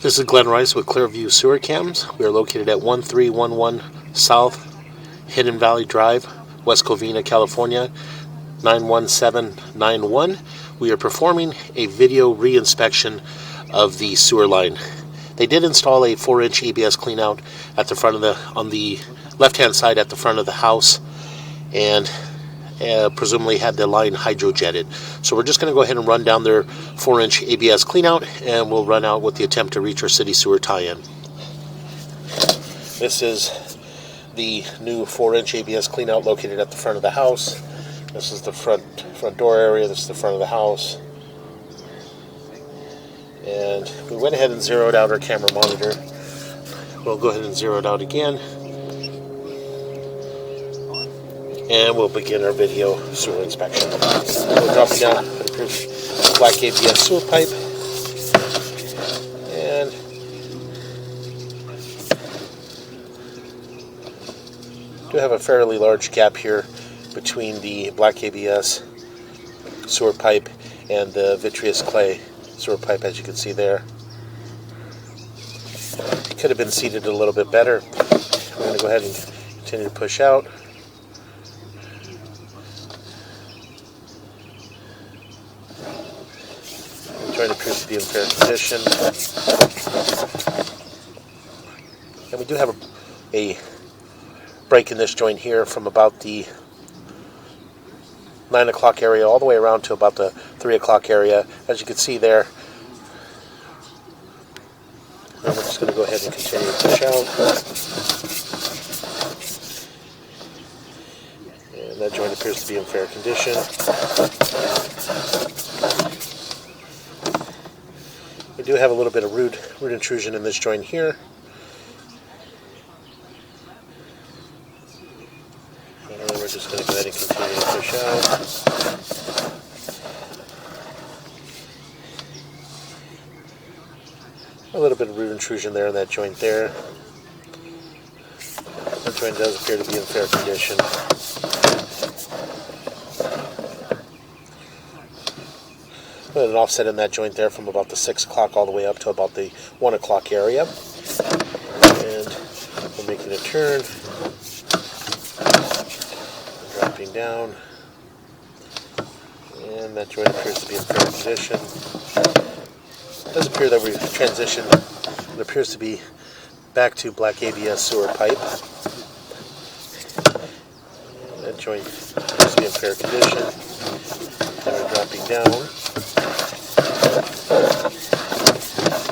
This is Glenn Rice with Clearview Sewer Cams. We are located at 1311 South Hidden Valley Drive, West Covina, California, 91791. We are performing a video re-inspection of the sewer line. They did install a 4-inch ABS cleanout at the front of on the left-hand side at the front of the house, and presumably had the line hydrojetted. So we're just going to go ahead and run down their 4-inch ABS cleanout, and we'll run out with the attempt to reach our city sewer tie-in. This is the new 4-inch ABS cleanout located at the front of the house. This is the front door area. This is the front of the house. And we went ahead and zeroed out our camera monitor. We'll go ahead and zero it out again. And we'll begin our video sewer inspection. We'll drop it down, black ABS sewer pipe. And do have a fairly large gap here between the black ABS sewer pipe and the vitreous clay sewer pipe, as you can see there. It could have been seated a little bit better. We're going to go ahead and continue to push out. The joint appears to be in fair condition. And we do have a break in this joint here from about the 9 o'clock area all the way around to about the 3 o'clock area, as you can see there. And we're just going to go ahead and continue to push out. And that joint appears to be in fair condition. We do have a little bit of root intrusion in this joint here. And we're just going to go ahead and continue to push out. A little bit of root intrusion there in that joint there. That joint does appear to be in fair condition. Put an offset in that joint there from about the 6 o'clock all the way up to about the 1 o'clock area. And we're making a turn. Dropping down. And that joint appears to be in fair condition. It does appear that we've transitioned. It appears to be back to black ABS sewer pipe. And that joint appears to be in fair condition. And we're dropping down.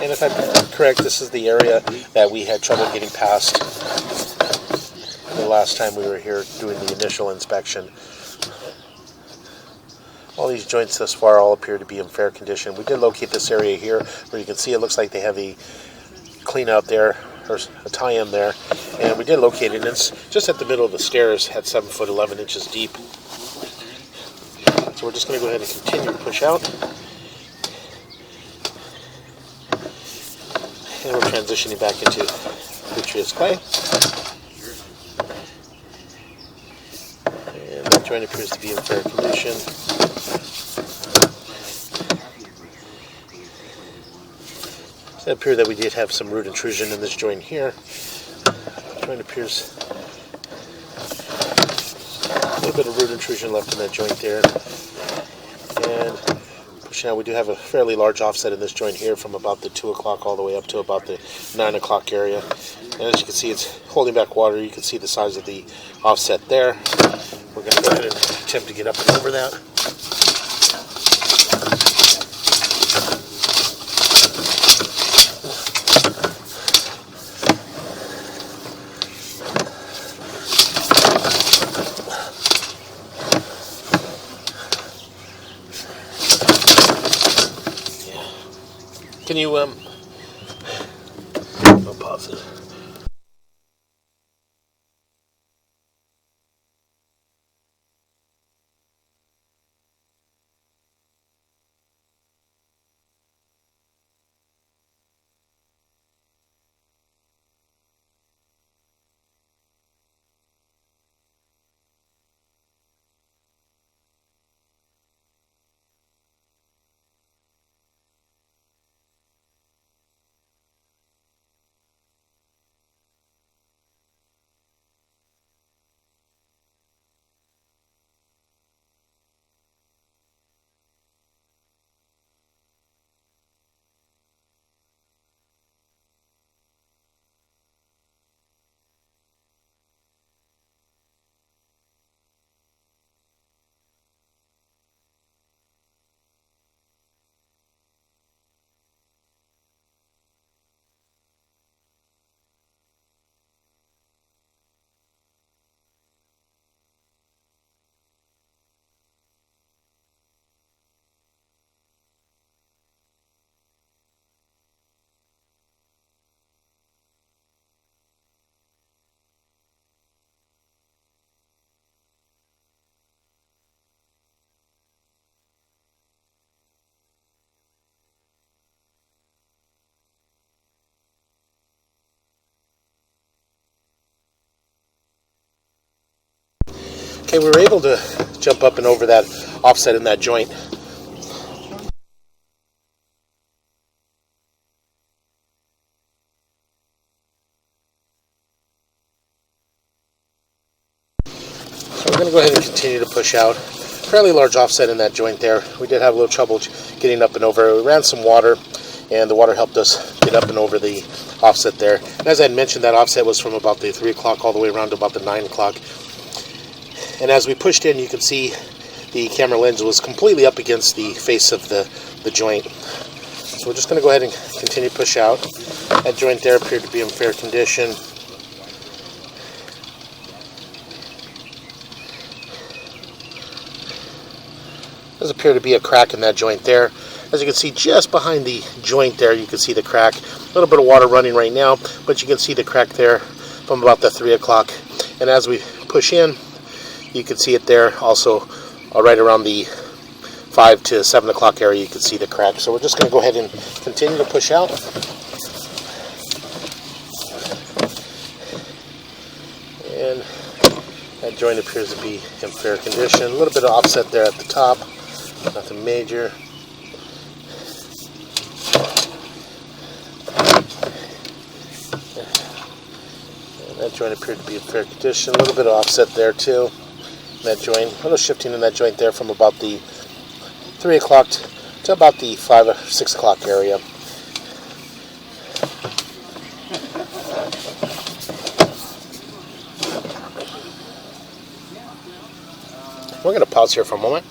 And if I'm correct, this is the area that we had trouble getting past the last time we were here doing the initial inspection. All these joints thus far all appear to be in fair condition. We did locate this area here where you can see it looks like they have a clean out there, or a tie-in there. And we did locate it, and it's just at the middle of the stairs at 7 foot 11 inches deep. So we're just going to go ahead and continue to push out. And we're transitioning back into vitreous clay. And that joint appears to be in fair condition. So it appears that we did have some root intrusion in this joint here. The joint appears a little bit of root intrusion left in that joint there. And pushing out, we do have a fairly large offset in this joint here from about the 2 o'clock all the way up to about the 9 o'clock area. And as you can see, it's holding back water. You can see the size of the offset there. We're going to go ahead and attempt to get up and over that. Can you, I'll pause it. Okay, we were able to jump up and over that offset in that joint. So we're going to go ahead and continue to push out. Fairly large offset in that joint there. We did have a little trouble getting up and over. We ran some water, and the water helped us get up and over the offset there. And as I had mentioned, that offset was from about the 3 o'clock all the way around to about the 9 o'clock. And as we pushed in, you can see the camera lens was completely up against the face of the joint. So we're just going to go ahead and continue to push out. That joint there appeared to be in fair condition. Does appear to be a crack in that joint there. As you can see, just behind the joint there, you can see the crack. A little bit of water running right now, but you can see the crack there from about the 3 o'clock. And as we push in, you can see it there also right around the 5 to 7 o'clock area. You can see the crack. So we're just going to go ahead and continue to push out. And that joint appears to be in fair condition. A little bit of offset there at the top. Nothing major. And that joint appeared to be in fair condition. A little bit of offset there too. That joint, a little shifting in that joint there from about the 3 o'clock to about the 5 or 6 o'clock area. We're going to pause here for a moment.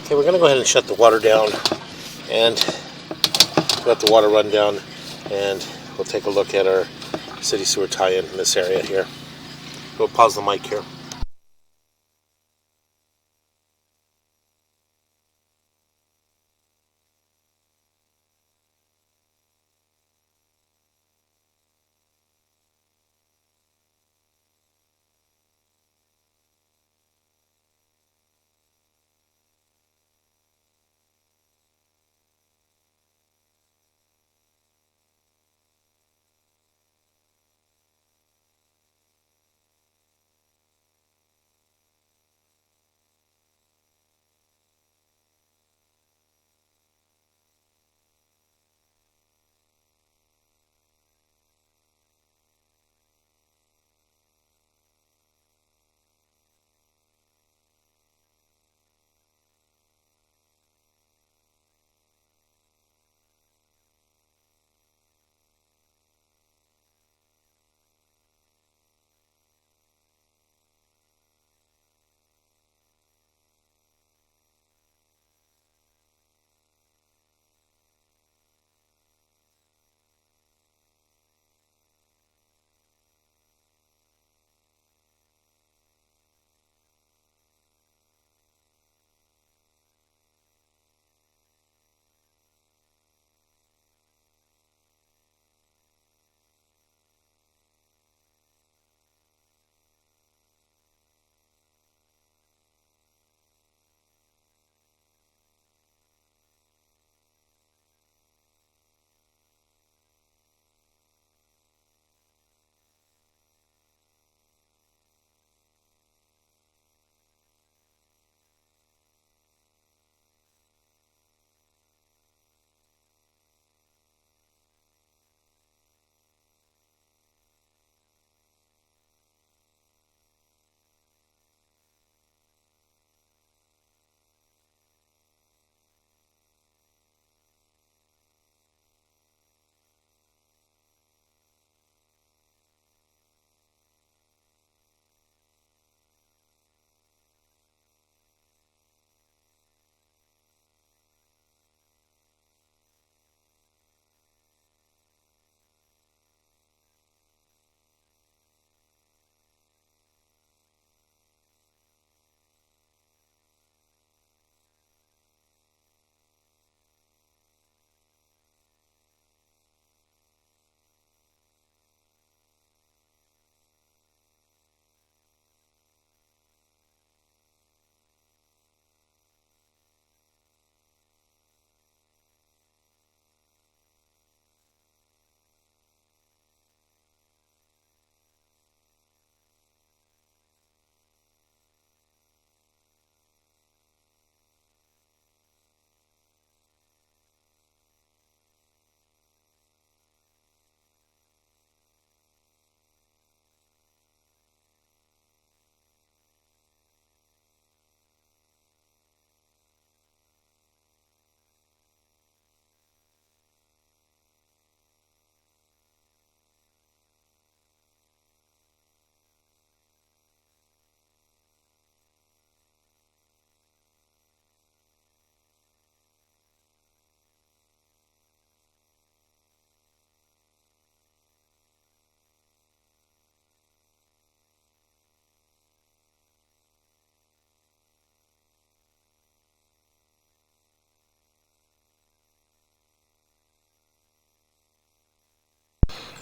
Okay, we're going to go ahead and shut the water down and let the water run down, and we'll take a look at our city sewer tie-in in this area here. We'll pause the mic here.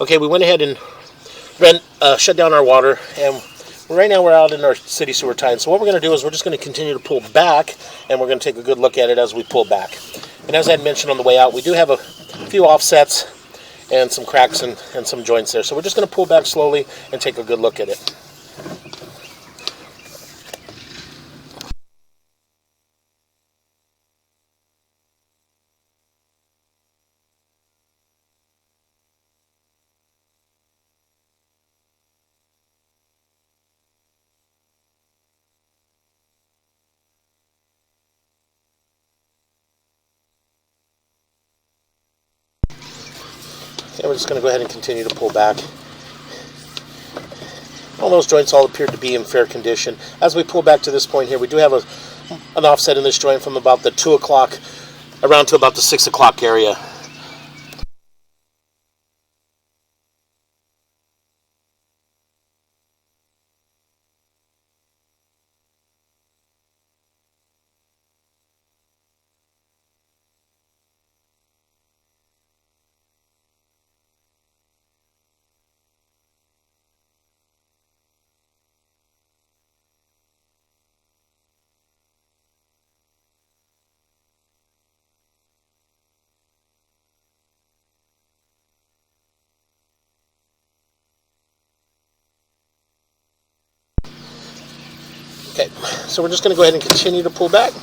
Okay, we went ahead and shut down our water, and right now we're out in our city sewer tie-in. So what we're going to do is we're just going to continue to pull back, and we're going to take a good look at it as we pull back. And as I had mentioned on the way out, we do have a few offsets and some cracks and some joints there. So we're just going to pull back slowly and take a good look at it. And we're just going to go ahead and continue to pull back. All those joints all appear to be in fair condition. As we pull back to this point here, we do have an offset in this joint from about the 2 o'clock around to about the 6 o'clock area. Okay, so we're just going to go ahead and continue to pull back.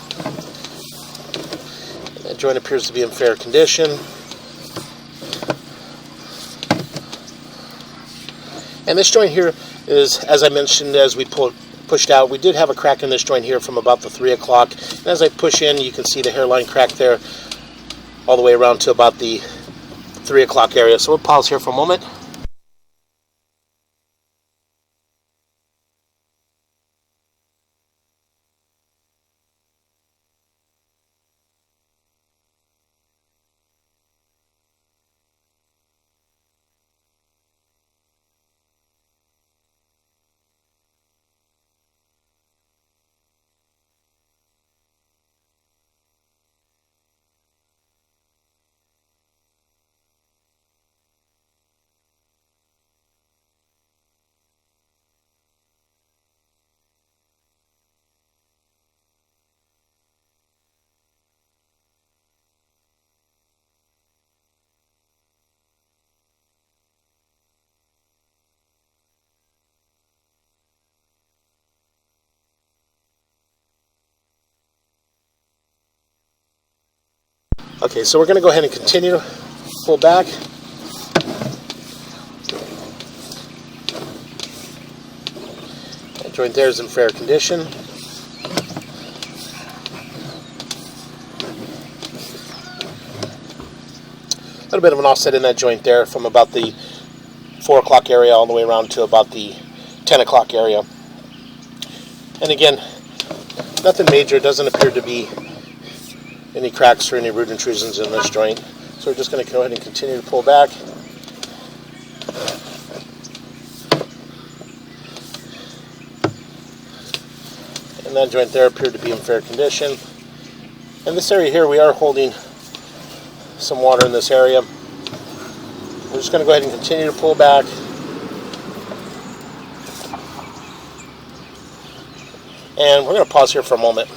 That joint appears to be in fair condition. And this joint here is, as I mentioned, as we pushed out, we did have a crack in this joint here from about the 3 o'clock. And as I push in, you can see the hairline crack there all the way around to about the 3 o'clock area. So we'll pause here for a moment. Okay, so we're going to go ahead and continue to pull back. That joint there is in fair condition. A little bit of an offset in that joint there from about the 4 o'clock area all the way around to about the 10 o'clock area. And again, nothing major. It doesn't appear to be any cracks or any root intrusions in this joint. So we're just going to go ahead and continue to pull back. And that joint there appeared to be in fair condition. In this area here, we are holding some water in this area. We're just going to go ahead and continue to pull back. And we're going to pause here for a moment.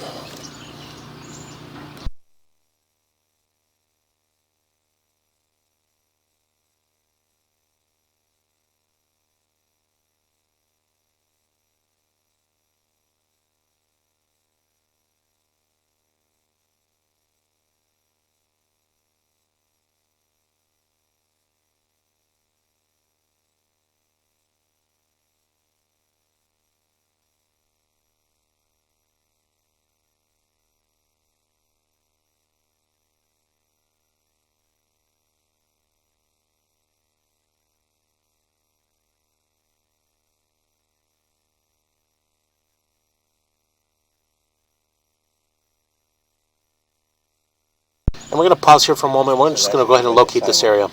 And we're going to pause here for a moment. We're just going to go ahead and locate this area.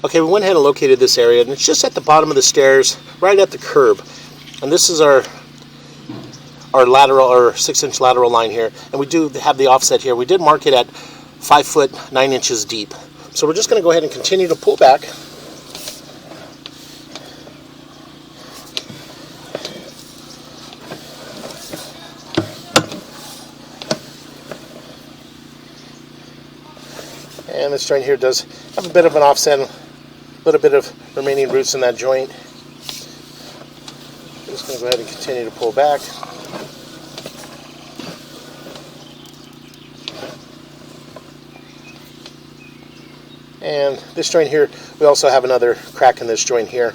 Okay, we went ahead and located this area, and it's just at the bottom of the stairs, right at the curb. And this is our lateral, or 6-inch lateral line here, and we do have the offset here. We did mark it at 5 foot 9 inches deep. So we're just going to go ahead and continue to pull back. And this joint here does have a bit of an offset, a little bit of remaining roots in that joint. I'm just going to go ahead and continue to pull back. And this joint here, we also have another crack in this joint here.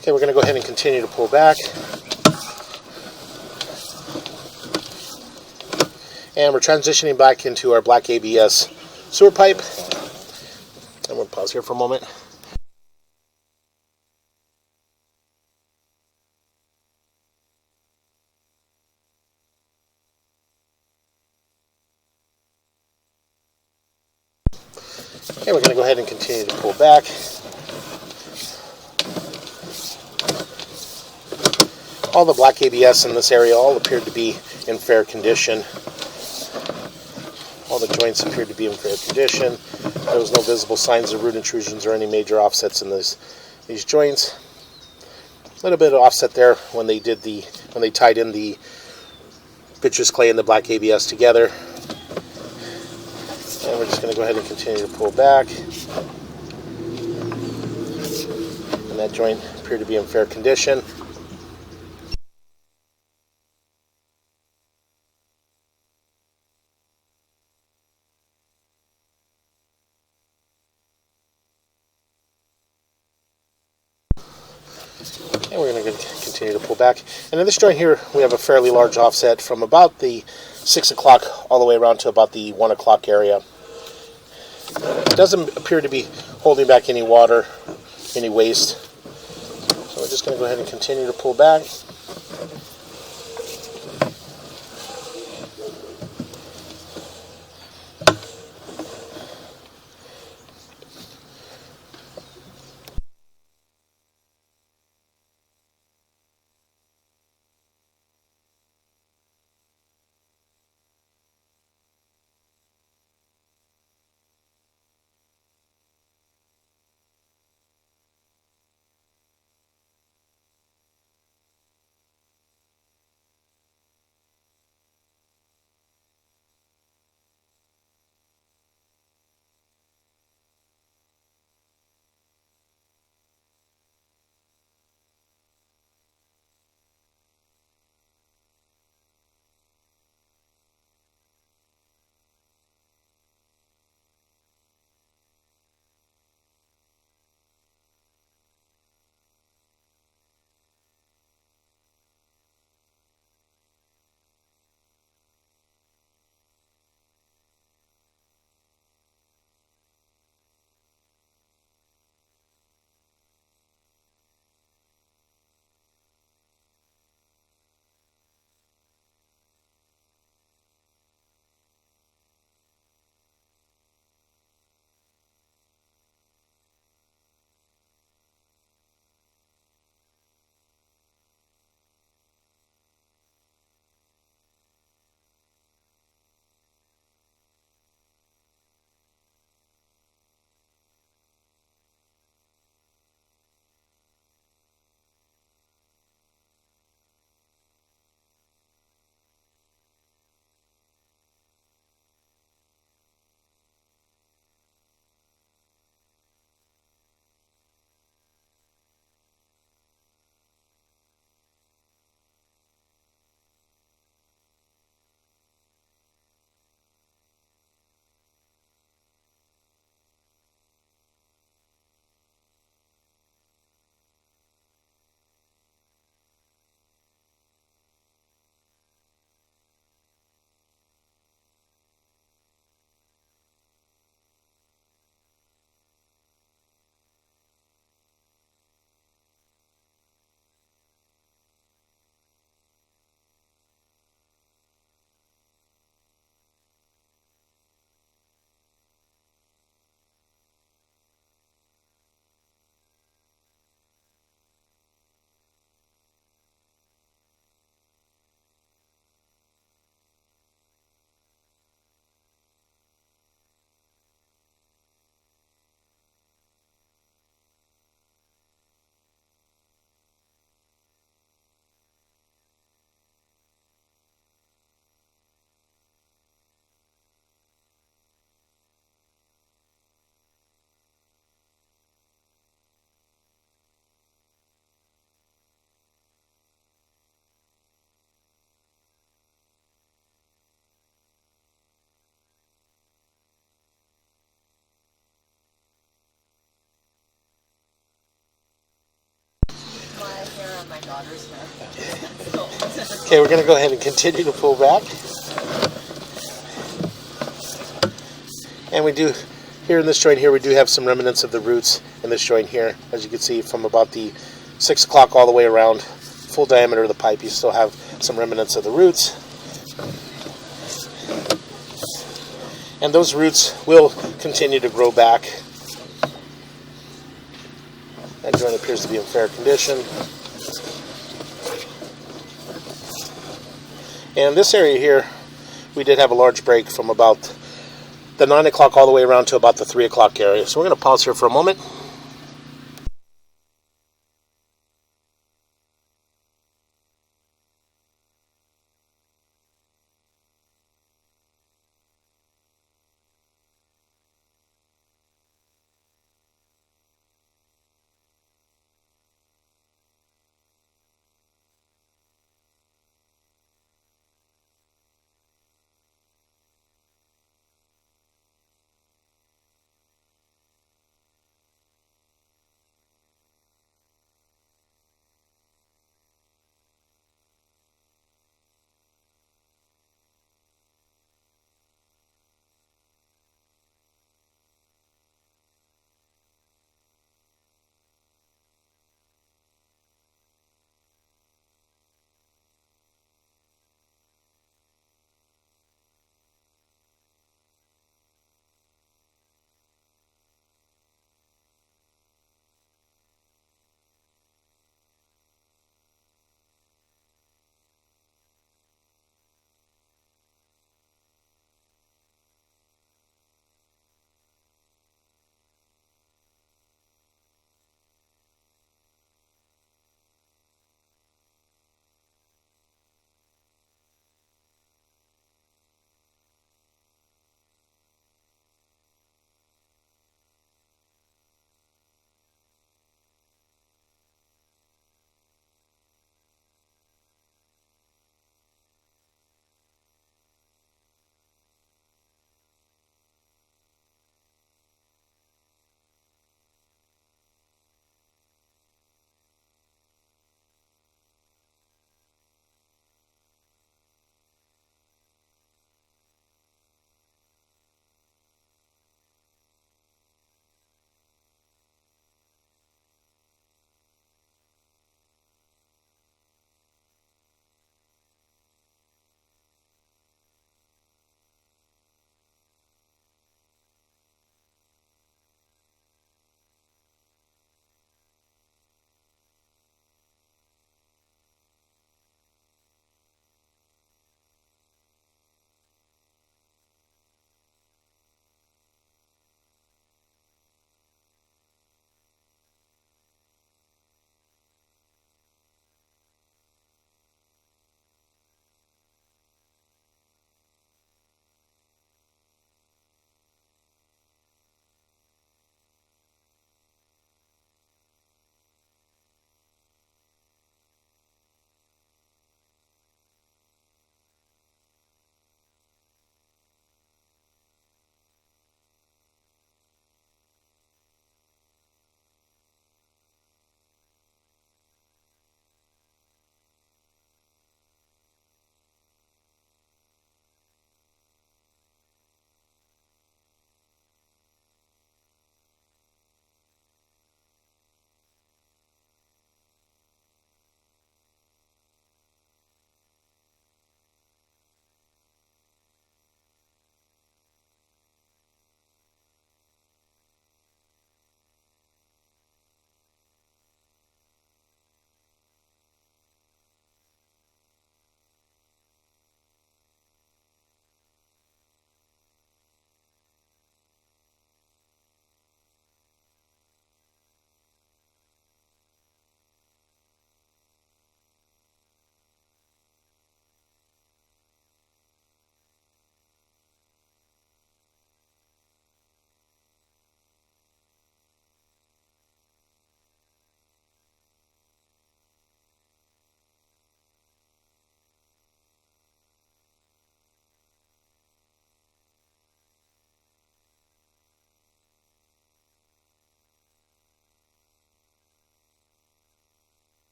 Okay, we're going to go ahead and continue to pull back. And we're transitioning back into our black ABS sewer pipe. I'm going to pause here for a moment. Okay, we're going to go ahead and continue to pull back. All the black ABS in this area all appeared to be in fair condition. All the joints appeared to be in fair condition. There was no visible signs of root intrusions or any major offsets in these joints. A little bit of offset there when they tied in the vitreous clay and the black ABS together. And we're just going to go ahead and continue to pull back. And that joint appeared to be in fair condition. And we're going to continue to pull back. And in this joint here, we have a fairly large offset from about the 6 o'clock all the way around to about the 1 o'clock area. It doesn't appear to be holding back any water, any waste. So we're just going to go ahead and continue to pull back. Okay, we're going to go ahead and continue to pull back. And we do, here in this joint here, we do have some remnants of the roots in this joint here. As you can see, from about the 6 o'clock all the way around, full diameter of the pipe, you still have some remnants of the roots. And those roots will continue to grow back. That joint appears to be in fair condition. And this area here, we did have a large break from about the 9 o'clock all the way around to about the 3 o'clock area. So we're going to pause here for a moment.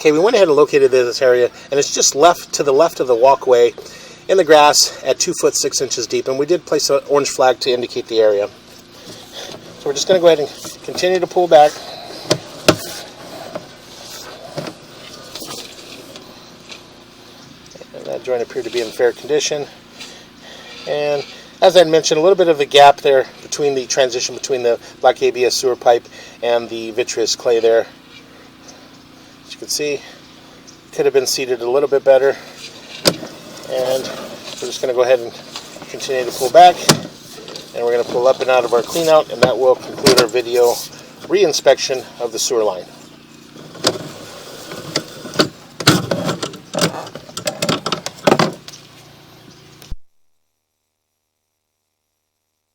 Okay, we went ahead and located this area, and it's just to the left of the walkway in the grass at 2 foot 6 inches deep, and we did place an orange flag to indicate the area. So we're just going to go ahead and continue to pull back. And that joint appeared to be in fair condition. And as I mentioned, a little bit of a gap there between the transition between the black ABS sewer pipe and the vitreous clay there. As you can see, could have been seated a little bit better. And we're just going to go ahead and continue to pull back. And we're going to pull up and out of our cleanout, and that will conclude our video re-inspection of the sewer line.